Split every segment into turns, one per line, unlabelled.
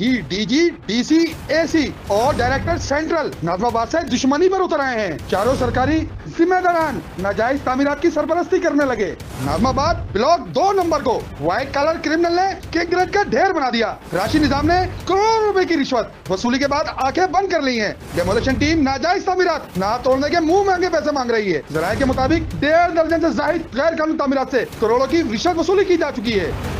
जी DG, DC, AC और director central Najmabad से दुश्मनी पर उतर आए हैं। चारों सरकारी जिम्मेदारान नाजायज तामीरात की सरपरस्ती करने लगे। नाजमाबाद ब्लॉक 2 नंबर को व्हाइट कलर क्रिमिनल ने किक ग्रेड का ढेर बना दिया। राशि निजाम ने करोड़ों रुपए की रिश्वत वसूली के बाद आंखें बंद कर ली हैं। डेमोलिशन टीम नाजायज तामीरात ना तोड़ने के मुंह महंगे पैसे मांग रही है। जराये के मुताबिक 1.5 दर्जन से जायद गैर कानूनी तामीरात से करोड़ों की रिश्वत वसूली की जा चुकी है।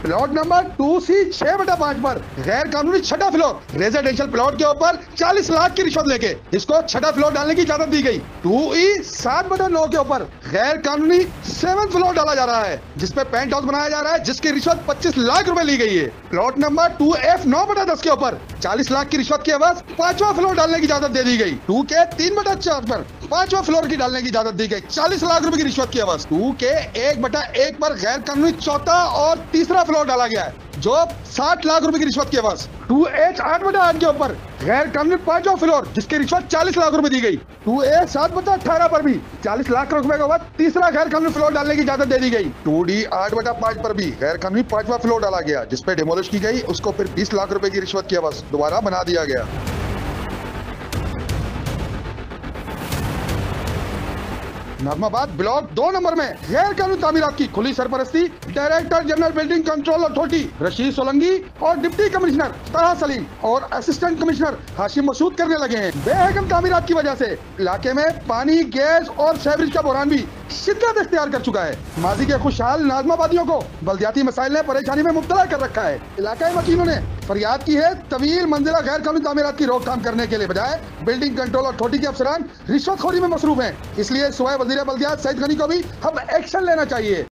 प्लॉट नंबर 2C 6/5 पर गैर कानूनी छठा फ्लोर रेजिडेंशियल प्लॉट के ऊपर 40 लाख की रिश्वत लेके इसको छठा फ्लोर डालने की इजाजत दी गई। 2E 7/9 के ऊपर गैर कानूनी 7th फ्लोर डाला जा रहा है, जिसपे पेंट हाउस बनाया जा रहा है, जिसकी रिश्वत 25 लाख रुपए ली गई है। प्लॉट नंबर 2F 9/10 के ऊपर 40 लाख की रिश्वत के एवज 5वां फ्लोर डालने की इजाजत दे दी गई। 2K 3/4 पर 5वां फ्लोर की डालने की इजाजत दी गई। 40 लाख रुपए की रिश्वत की एवज 2K 1/1 पर गैर कानूनी चौथा और तीसरा फ्लोर डाला गया है, जो 60 लाख रुपए की रिश्वत की एवज 2H 8/8 के ऊपर गैर कानूनी 5वां फ्लोर, जिसकी रिश्वत 40 लाख रुपए दी गई। 2A 7/18 पर भी 40 लाख रुपए के बाद तीसरा गैर कानूनी फ्लोर डालने की इजाजत दे दी गई। 2D 8/5 पर भी गैर कानूनी 5वां फ्लोर डाला गया, जिसपे डेमोलिश की गई। उसको फिर 20 लाख रुपए की रिश्वत की एवज दोबारा बना दिया गया। नाजमाबाद ब्लॉक 2 नंबर में गैर कानूनी तामीरात की खुली सरपरस्ती director general building control authority Rashid Solanki और डिप्टी कमिश्नर ताहा सलीम और असिस्टेंट कमिश्नर हाशिम मसूद करने लगे हैं। बेहकम तामीरात की वजह से इलाके में पानी, गैस और सेवरेज का बहरान भी शिद्दत इख्तियार कर चुका है। माजी के खुशहाल नाजमाबादियों को बल्दियाती मसाइल ने परेशानी में मुब्तला कर रखा है। इलाकाई वकीलों ने फरियाद की है तवील मंजिला गैर कानूनी तामीरात की रोकथाम करने के लिए बजाय बिल्डिंग कंट्रोल अथॉरिटी के अफसरान रिश्वतखोरी में मसरूफ हैं। इसलिए सूबाई वजीर बल्दियात सईद गनी को भी अब एक्शन लेना चाहिए।